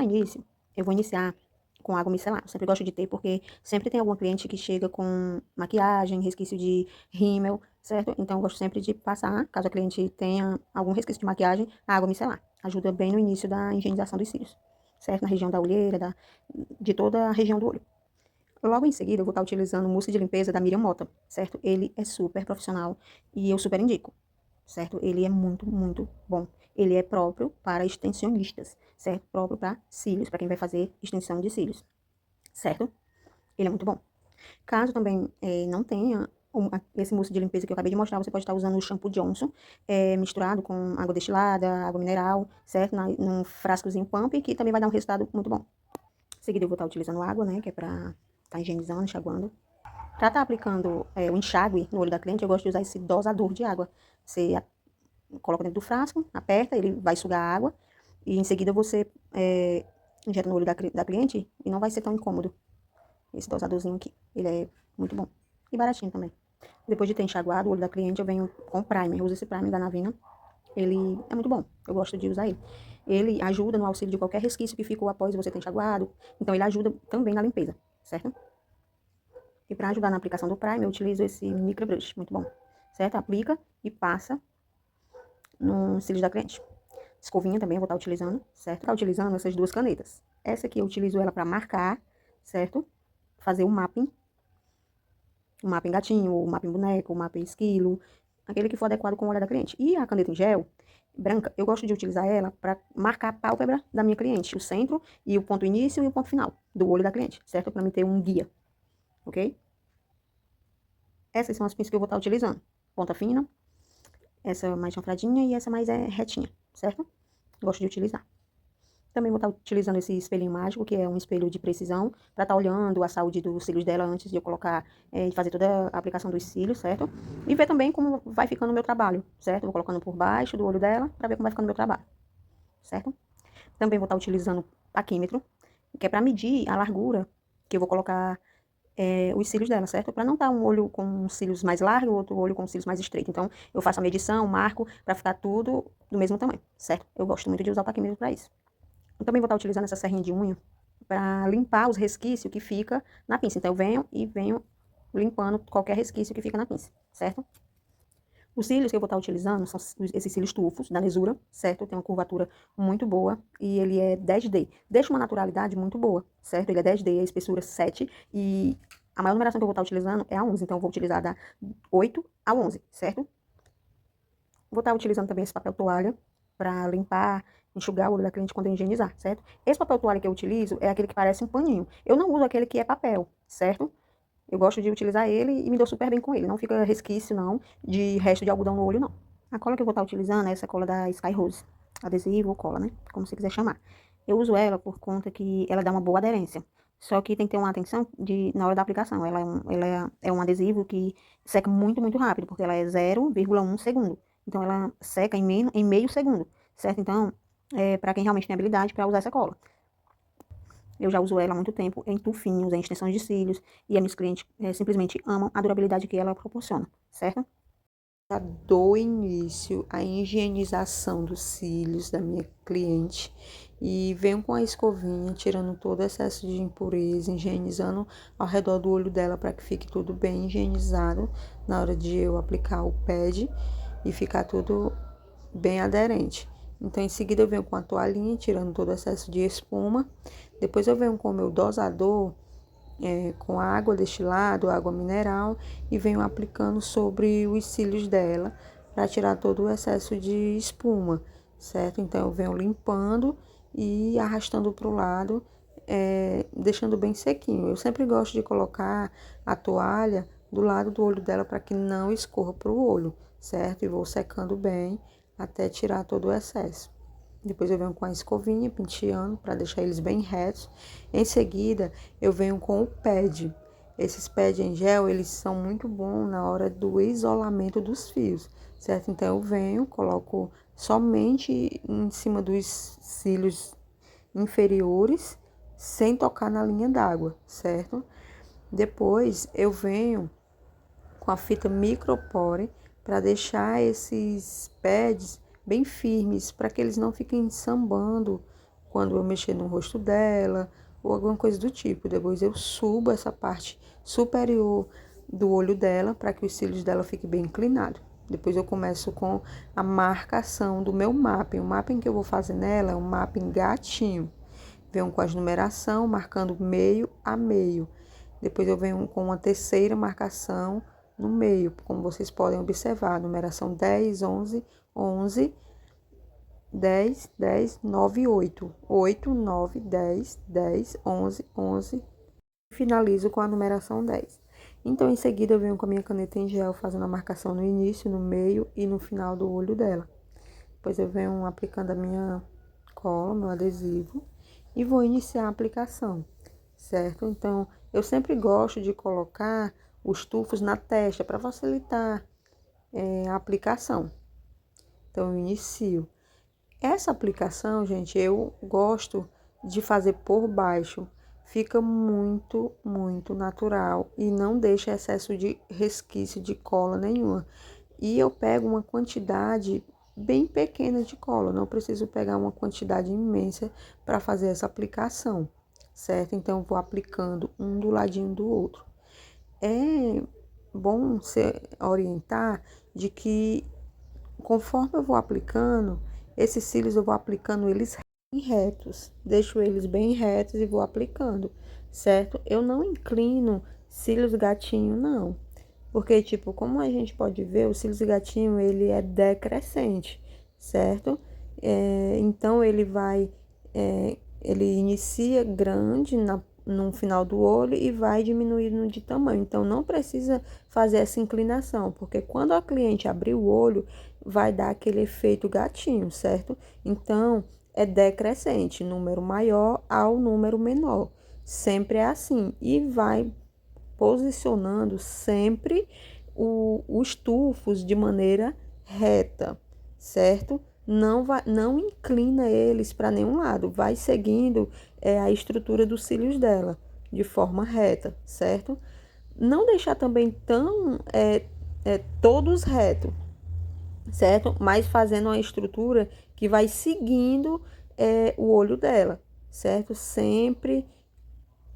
início, eu vou iniciar com água micelar. Eu sempre gosto de ter, porque sempre tem alguma cliente que chega com maquiagem, resquício de rímel, certo? Então, eu gosto sempre de passar, caso a cliente tenha algum resquício de maquiagem, a água micelar. Ajuda bem no início da higienização dos cílios, certo? Na região da olheira, de toda a região do olho. Logo em seguida, eu vou estar utilizando o mousse de limpeza da Miriam Mota, certo? Ele é super profissional e eu super indico, certo? Ele é muito, muito bom. Ele é próprio para extensionistas, certo? Próprio para cílios, para quem vai fazer extensão de cílios, certo? Ele é muito bom. Caso também não tenha esse mousse de limpeza que eu acabei de mostrar, você pode estar usando o shampoo Johnson, misturado com água destilada, água mineral, certo? Num frascozinho pump, que também vai dar um resultado muito bom. Em seguida, eu vou estar utilizando água, né? Que é para estar higienizando, enxaguando. Para estar aplicando o enxágue no olho da cliente, eu gosto de usar esse dosador de água. Você coloca dentro do frasco, aperta, ele vai sugar a água, e em seguida você injeta no olho da cliente, e não vai ser tão incômodo. Esse dosadorzinho aqui, ele é muito bom. E baratinho também. Depois de ter enxaguado o olho da cliente, eu venho com primer. Eu uso esse primer da Navina. Ele é muito bom. Eu gosto de usar ele. Ele ajuda no auxílio de qualquer resquício que ficou após você ter enxaguado. Então, ele ajuda também na limpeza, certo? E para ajudar na aplicação do primer, eu utilizo esse microbrush. Muito bom. Certo? Aplica e passa no cílios da cliente. Escovinha também eu vou estar utilizando, certo? Vou estar utilizando essas duas canetas. Essa aqui eu utilizo ela para marcar, certo? Fazer o mapping gatinho, o mapping boneco, o mapping esquilo, aquele que for adequado com o olhar da cliente. E a caneta em gel, branca, eu gosto de utilizar ela para marcar a pálpebra da minha cliente, o centro e o ponto início e o ponto final do olho da cliente, certo? Para mim ter um guia, ok? Essas são as pinças que eu vou estar utilizando. Ponta fina, essa mais chanfradinha e essa mais retinha, certo? Gosto de utilizar. Também vou estar utilizando esse espelhinho mágico, que é um espelho de precisão, para estar olhando a saúde dos cílios dela antes de eu colocar e fazer toda a aplicação dos cílios, certo? E ver também como vai ficando o meu trabalho, certo? Vou colocando por baixo do olho dela, para ver como vai ficando o meu trabalho, certo? Também vou estar utilizando paquímetro, que é para medir a largura que eu vou colocar os cílios dela, certo? Para não estar um olho com cílios mais largos, outro olho com cílios mais estreitos. Então, eu faço a medição, marco, para ficar tudo do mesmo tamanho, certo? Eu gosto muito de usar o paquímetro para isso. Eu também vou estar utilizando essa serrinha de unha para limpar os resquícios que fica na pinça. Então, eu venho limpando qualquer resquício que fica na pinça, certo? Os cílios que eu vou estar utilizando são esses cílios tufos, da Nesura, certo? Tem uma curvatura muito boa e ele é 10D. Deixa uma naturalidade muito boa, certo? Ele é 10D, a espessura 7 e a maior numeração que eu vou estar utilizando é a 11. Então, eu vou utilizar da 8 a 11, certo? Vou estar utilizando também esse papel toalha para limpar, enxugar o olho da cliente quando eu higienizar, certo? Esse papel toalha que eu utilizo é aquele que parece um paninho. Eu não uso aquele que é papel, certo? Eu gosto de utilizar ele e me dou super bem com ele. Não fica resquício, não, de resto de algodão no olho, não. A cola que eu vou estar utilizando é essa cola da Sky Rose. Adesivo ou cola, né? Como você quiser chamar. Eu uso ela por conta que ela dá uma boa aderência. Só que tem que ter uma atenção na hora da aplicação. Ela é um adesivo que seca muito, muito rápido, porque ela é 0,1 segundo. Então, ela seca em meio segundo, certo? Então, para quem realmente tem habilidade para usar essa cola. Eu já uso ela há muito tempo em tufinhos, em extensões de cílios, e as minhas clientes simplesmente amam a durabilidade que ela proporciona, certo? Já dou início à higienização dos cílios da minha cliente e venho com a escovinha, tirando todo excesso de impureza, higienizando ao redor do olho dela para que fique tudo bem higienizado na hora de eu aplicar o pad e ficar tudo bem aderente. Então, em seguida, eu venho com a toalhinha, tirando todo o excesso de espuma. Depois, eu venho com o meu dosador, com água destilada, água mineral, e venho aplicando sobre os cílios dela para tirar todo o excesso de espuma, certo? Então, eu venho limpando e arrastando para o lado, deixando bem sequinho. Eu sempre gosto de colocar a toalha do lado do olho dela para que não escorra para o olho, certo? E vou secando bem até tirar todo o excesso. Depois eu venho com a escovinha, penteando, para deixar eles bem retos. Em seguida, eu venho com o pad. Esses pads em gel, eles são muito bons na hora do isolamento dos fios, certo? Então, eu venho, coloco somente em cima dos cílios inferiores, sem tocar na linha d'água, certo? Depois, eu venho com a fita micropore para deixar esses pads bem firmes, para que eles não fiquem sambando quando eu mexer no rosto dela, ou alguma coisa do tipo. Depois eu subo essa parte superior do olho dela, para que os cílios dela fiquem bem inclinados. Depois eu começo com a marcação do meu mapping. O mapping que eu vou fazer nela é um mapping gatinho. Venho com as numeração, marcando meio a meio. Depois eu venho com uma terceira marcação no meio, como vocês podem observar. Numeração 10, 11, 11, 10, 10, 9, 8. 8, 9, 10, 10, 11, 11. Finalizo com a numeração 10. Então, em seguida, eu venho com a minha caneta em gel, fazendo a marcação no início, no meio e no final do olho dela. Depois eu venho aplicando a minha cola, meu adesivo, e vou iniciar a aplicação, certo? Então, eu sempre gosto de colocar os tufos na testa para facilitar a aplicação. Então, eu inicio. Essa aplicação, gente, eu gosto de fazer por baixo. Fica muito, muito natural e não deixa excesso de resquício de cola nenhuma. E eu pego uma quantidade bem pequena de cola, não preciso pegar uma quantidade imensa para fazer essa aplicação, certo? Então, eu vou aplicando um do ladinho do outro. É bom se orientar de que, conforme eu vou aplicando, esses cílios eu vou aplicando eles bem retos. Deixo eles bem retos e vou aplicando, certo? Eu não inclino cílios gatinho, não. Porque, tipo, como a gente pode ver, o cílios gatinho, ele é decrescente, certo? Então, ele inicia grande no final do olho e vai diminuindo de tamanho. Então, não precisa fazer essa inclinação, porque quando a cliente abrir o olho, vai dar aquele efeito gatinho, certo? Então, é decrescente, número maior ao número menor. Sempre é assim. E vai posicionando sempre os tufos de maneira reta, certo? Não inclina eles para nenhum lado, vai seguindo a estrutura dos cílios dela de forma reta, certo? Não deixar também todos retos, certo? Mas fazendo uma estrutura que vai seguindo o olho dela, certo? Sempre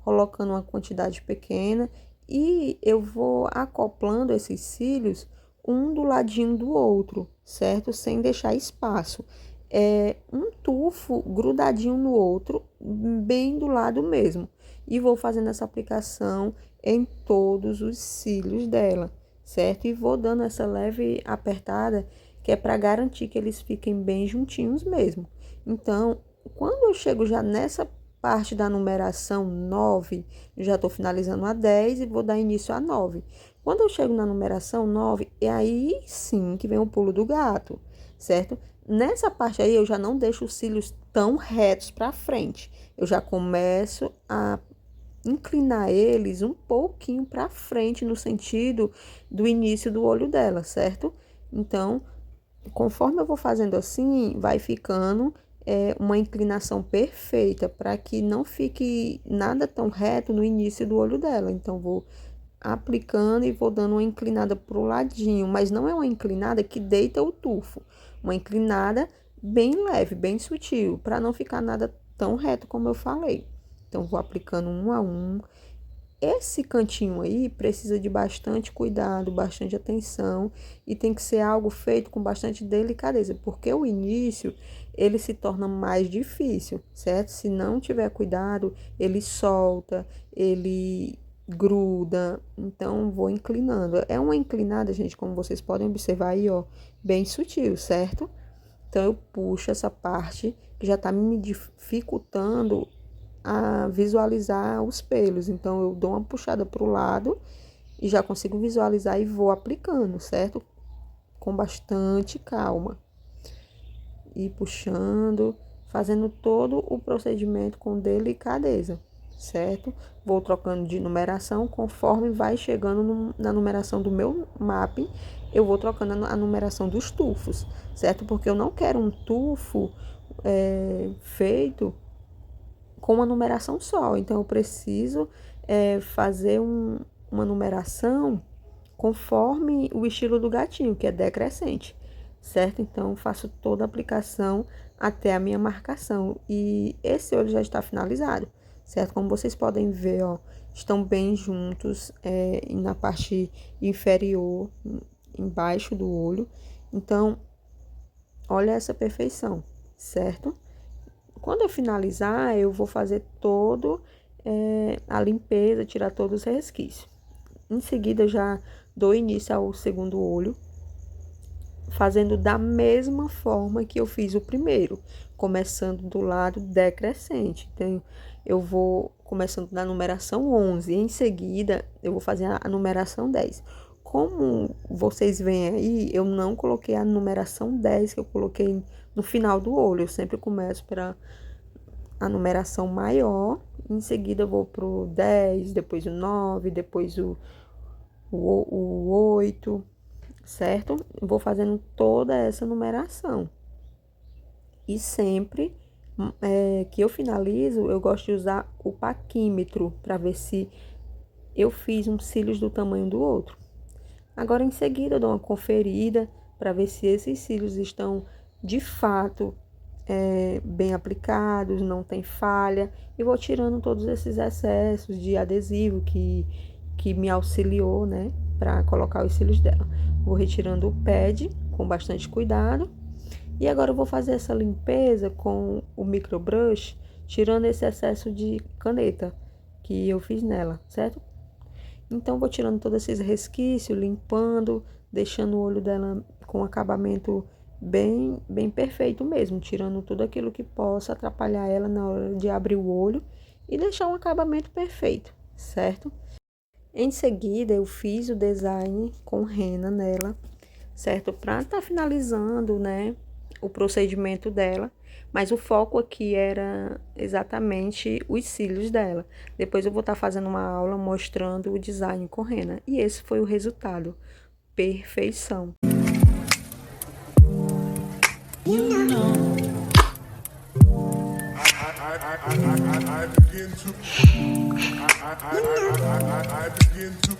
colocando uma quantidade pequena e eu vou acoplando esses cílios um do ladinho do outro, certo? Sem deixar espaço. Um tufo grudadinho no outro, bem do lado mesmo. E vou fazendo essa aplicação em todos os cílios dela, certo? E vou dando essa leve apertada, que é para garantir que eles fiquem bem juntinhos mesmo. Então, quando eu chego já nessa parte da numeração 9, já estou finalizando a 10 e vou dar início a 9. Quando eu chego na numeração 9, é aí sim que vem o pulo do gato, certo? Nessa parte aí, eu já não deixo os cílios tão retos para frente. Eu já começo a inclinar eles um pouquinho para frente, no sentido do início do olho dela, certo? Então, conforme eu vou fazendo assim, vai ficando uma inclinação perfeita para que não fique nada tão reto no início do olho dela. Então, vou aplicando e vou dando uma inclinada para o ladinho, mas não é uma inclinada que deita o tufo, uma inclinada bem leve, bem sutil, para não ficar nada tão reto como eu falei. Então, vou aplicando um a um. Esse cantinho aí precisa de bastante cuidado, bastante atenção e tem que ser algo feito com bastante delicadeza, porque o início ele se torna mais difícil, certo? Se não tiver cuidado, ele solta, ele gruda, então vou inclinando. É uma inclinada, gente, como vocês podem observar aí, ó, bem sutil, certo? Então eu puxo essa parte que já tá me dificultando a visualizar os pelos. Então, eu dou uma puxada para o lado e já consigo visualizar e vou aplicando, certo? Com bastante calma. E puxando, fazendo todo o procedimento com delicadeza, certo? Vou trocando de numeração conforme vai chegando na numeração do meu mapping, eu vou trocando a numeração dos tufos, certo? Porque eu não quero um tufo feito com uma numeração só. Então, eu preciso fazer uma numeração conforme o estilo do gatinho, que é decrescente, certo? Então, faço toda a aplicação até a minha marcação. E esse olho já está finalizado, certo? Como vocês podem ver, ó, estão bem juntos, na parte inferior, embaixo do olho. Então, olha essa perfeição, certo? Quando eu finalizar, eu vou fazer a limpeza, tirar todos os resquícios. Em seguida, eu já dou início ao segundo olho, fazendo da mesma forma que eu fiz o primeiro, começando do lado decrescente. Então, eu vou começando da numeração 11, em seguida eu vou fazer a numeração 10. Como vocês veem aí, eu não coloquei a numeração 10 que eu coloquei no final do olho, eu sempre começo para a numeração maior, em seguida eu vou pro 10, depois o 9, depois o 8, certo? Vou fazendo toda essa numeração. E sempre que eu finalizo, eu gosto de usar o paquímetro para ver se eu fiz uns cílios do tamanho do outro. Agora, em seguida, eu dou uma conferida para ver se esses cílios estão de fato bem aplicados, não tem falha, e vou tirando todos esses excessos de adesivo que me auxiliou, né, para colocar os cílios dela. Vou retirando o pad com bastante cuidado, e agora eu vou fazer essa limpeza com o microbrush, tirando esse excesso de caneta que eu fiz nela, certo? Então, vou tirando todos esses resquícios, limpando, deixando o olho dela com acabamento bem perfeito mesmo, tirando tudo aquilo que possa atrapalhar ela na hora de abrir o olho e deixar um acabamento perfeito, certo? Em seguida, eu fiz o design com rena nela, certo? Para estar finalizando, né, o procedimento dela, mas o foco aqui era exatamente os cílios dela. Depois eu vou estar fazendo uma aula mostrando o design com rena. E esse foi o resultado. Perfeição. I begin to